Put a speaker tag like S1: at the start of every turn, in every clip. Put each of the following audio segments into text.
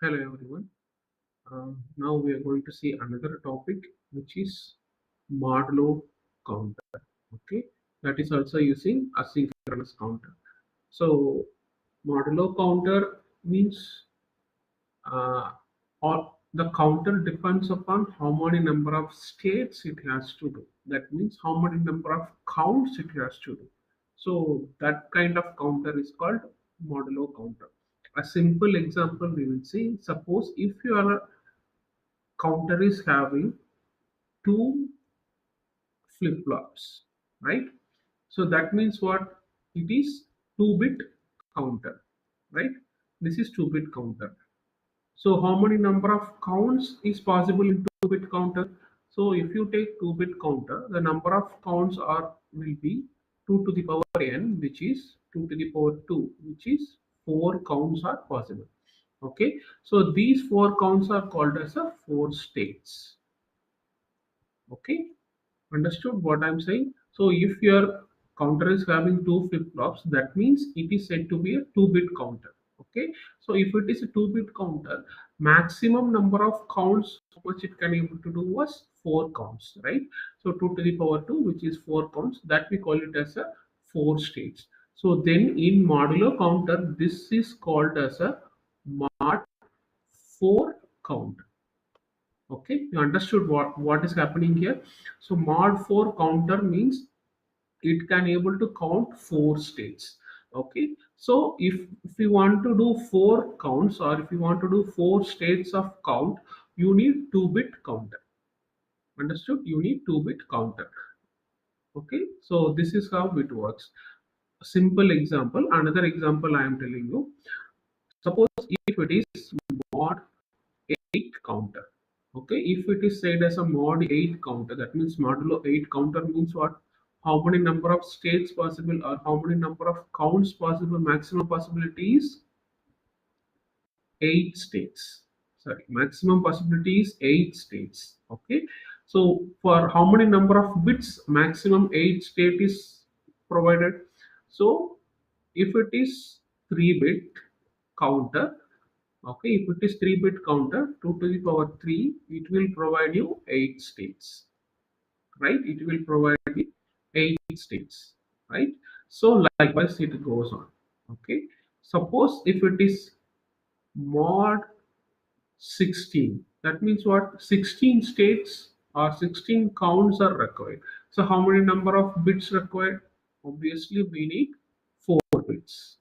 S1: Hello everyone. Now we are going to see another topic which is modulo counter. Okay, that is also using asynchronous counter. So modulo counter means or the counter depends upon how many number of states it has to do. That means how many number of counts it has to do. So that kind of counter is called modulo counter. A simple example we will see. Suppose if your counter is having two flip-flops, right? So that means what? It is 2-bit counter, right? This is 2-bit counter. So how many number of counts is possible in 2-bit counter? So if you take 2-bit counter, the number of counts are will be 2 to the power n, which is 2 to the power 2, which is 4 counts are possible. Okay, so these 4 counts are called as a 4 states. Okay, understood what I'm saying? So if your counter is having two flip-flops, that means it is said to be a 2-bit counter. Okay, so if it is a 2-bit counter, maximum number of counts how much it can able to do was 4 counts, right? So 2 to the power 2, which is 4 counts, that we call it as a 4 states. So then in modulo counter, this is called as a mod 4 count. Okay, you understood what is happening here. So mod 4 counter means it can able to count 4 states. Okay, so if you want to do 4 counts, or if you want to do 4 states of count, you need 2-bit counter. Understood? You need 2-bit counter. Okay, so this is how it works. A simple example, another example I am telling you. Suppose if it is mod 8 counter. Okay, if it is said as a mod 8 counter, that means modulo 8 counter means what? How many number of states possible, or how many number of counts possible? Maximum possibility is 8 states. Sorry, maximum possibility is 8 states. Okay, so for how many number of bits, maximum 8 state is provided. So if it is 3-bit counter, okay, if it is 3-bit counter, 2 to the power 3, it will provide you 8 states, right? It will provide you 8 states, right? So likewise it goes on. Okay, suppose if it is mod 16, that means what? 16 states or 16 counts are required. So how many number of bits required? Obviously we need 4 bits.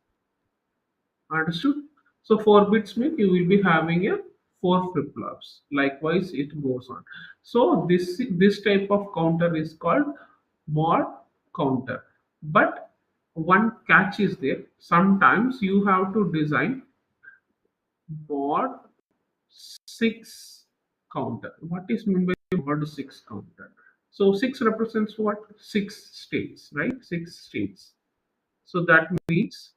S1: Understood? So 4 bits mean you will be having a 4 flip-flops. Likewise, it goes on. So this type of counter is called mod counter. But one catch is there. Sometimes you have to design mod 6 counter. What is meant by mod 6 counter? So 6 represents what? 6 states, right? 6 states. So that means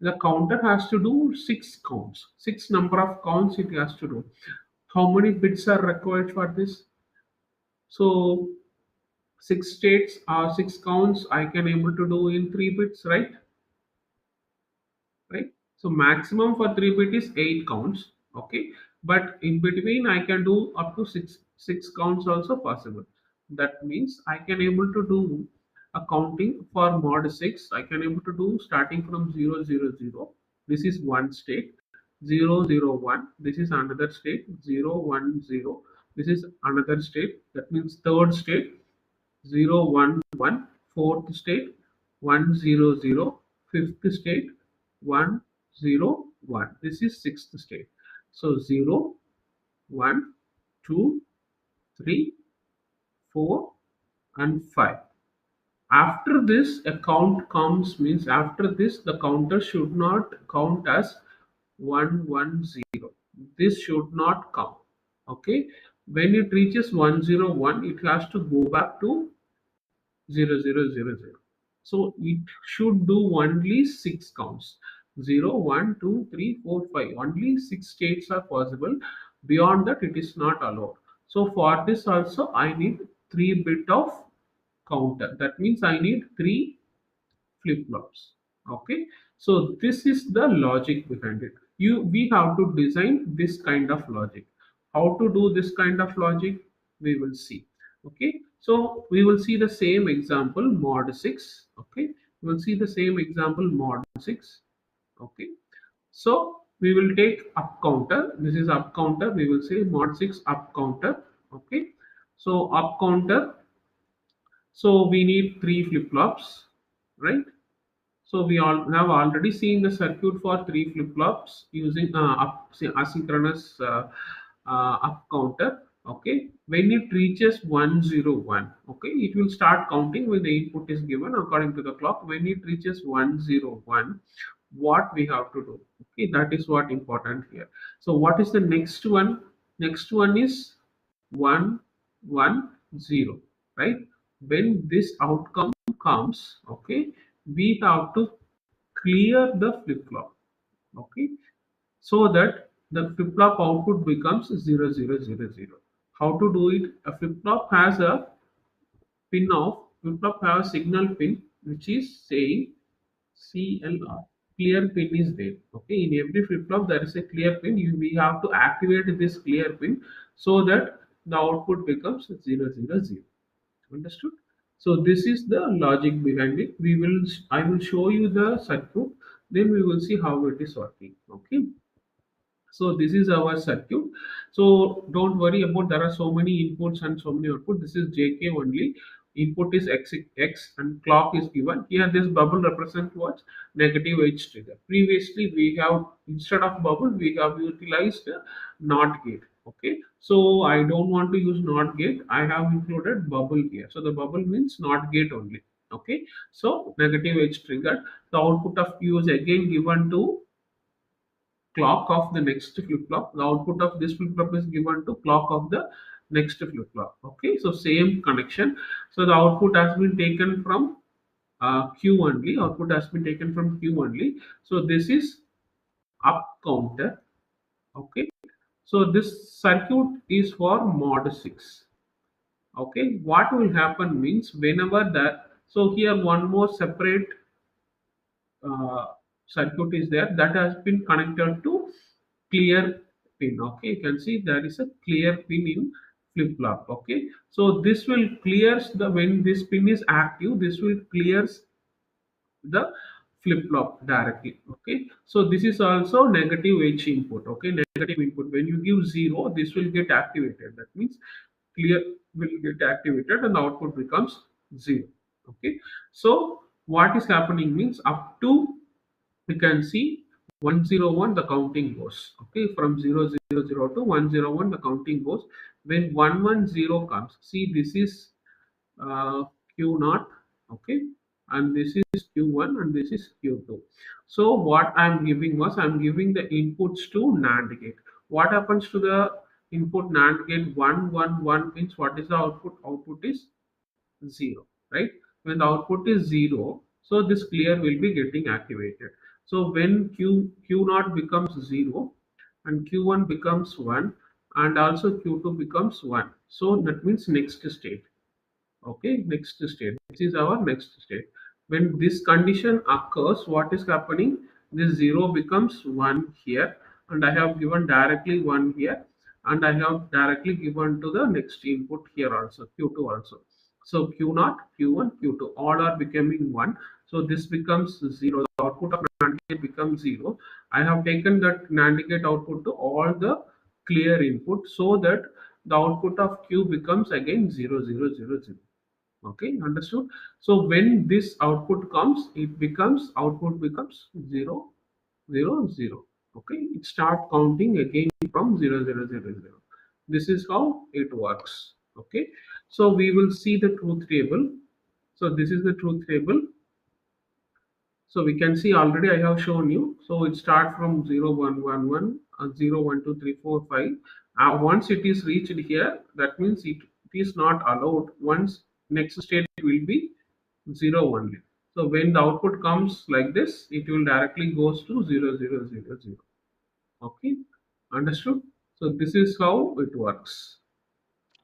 S1: the counter has to do 6 counts. 6 number of counts it has to do. How many bits are required for this? So 6 states or 6 counts I can able to do in 3 bits, right? Right? So maximum for 3-bit is 8 counts. Okay, but in between I can do up to 6 counts also possible. That means I can able to do a counting for mod 6. I can able to do starting from 000. This is one state. 001, this is another state. 010, this is another state. That means third state. 011, fourth state. 100, fifth state. 101, this is sixth state. So 0, 1, 2, 3, 4, and 5. After this a count comes, means after this the counter should not count as 110. This should not count. Okay, when it reaches 101, it has to go back to 0000. So it should do only 6 counts. 0, 1, 2, 3, 4, 5. Only 6 states are possible. Beyond that, it is not allowed. So for this also, I need 3-bit of counter. That means I need 3 flip-flops. Okay. So this is the logic behind it. We have to design this kind of logic. How to do this kind of logic, we will see. Okay, so we will see the same example mod 6. Okay, we will see the same example mod 6. Okay, so we will take up counter. This is up counter. We will say mod 6 up counter. Okay, so up counter. So we need three flip flops, right? So we all have already seen the circuit for three flip flops using asynchronous up counter. Okay, when it reaches 101, okay, it will start counting when the input is given according to the clock. When it reaches 101, what we have to do? Okay, that is what important here. So what is the next one? Next one is 110, right? When this outcome comes, okay, we have to clear the flip flop, okay, so that the flip flop output becomes 0000. How to do it? A flip flop has a pin of flip flop have a signal pin which is saying CLR. Clear pin is there. Okay, in every flip flop there is a clear pin. We have to activate this clear pin so that the output becomes 000. Understood? So this is the logic behind it. I will show you the circuit, then we will see how it is working. Okay, so this is our circuit. So don't worry about there are so many inputs and so many output. This is JK only. Input is X and clock is given. Here this bubble represent what? Negative edge trigger. Previously we have instead of bubble we have utilized a NOT gate. Okay. So I don't want to use NOT gate. I have included bubble here. So the bubble means NOT gate only. Okay. So negative edge trigger. The output of Q is again given to clock of the next flip flop. The output of this flip flop is given to clock of the next flip flop. Okay, so same connection. So the output has been taken from Q only. Output has been taken from Q only. So this is up counter. Okay, so this circuit is for mod 6. Okay, what will happen means whenever that, so here one more separate uh, circuit is there that has been connected to clear pin. Okay, you can see there is a clear pin in flip flop. Okay, so this will clears the when this pin is active, this will clears the flip flop directly. Okay, so this is also negative edge input. Okay, negative input, when you give 0 this will get activated. That means clear will get activated and the output becomes 0. Okay, so what is happening means up to we can see 101 the counting goes. Okay, from 000 to 101 the counting goes. When 110 comes, see this is q naught. Okay, and this is q1 and this is q2. So what I'm giving was I'm giving the inputs to NAND gate. What happens to the input NAND gate? 111 means what is the output? Output is 0, right? When the output is 0, so this clear will be getting activated. So when q naught becomes 0 and q1 becomes 1 and also q2 becomes 1, so that means next state. Okay, next state, this is our next state. When this condition occurs, what is happening? This 0 becomes 1 here, and I have given directly 1 here, and I have directly given to the next input here also, q2 also. So q0, q1, q2 all are becoming 1. So this becomes 0. The output of NAND gate becomes 0. I have taken that NAND gate output to all the clear input so that the output of q becomes again 0 0 0 0. Okay, understood? So when this output comes, it becomes output becomes 0 0 0. Okay, it start counting again from 0 0 0 0. This is how it works. Okay, so we will see the truth table. So this is the truth table. So we can see already I have shown you. So it starts from 0 1 1 1, 0 1 2 3 4 5. Once it is reached here, that means it is not allowed. Once next state will be 0 only. So when the output comes like this, it will directly goes to 0 0 0 0. Okay, understood? So this is how it works.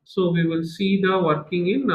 S1: So we will see the working in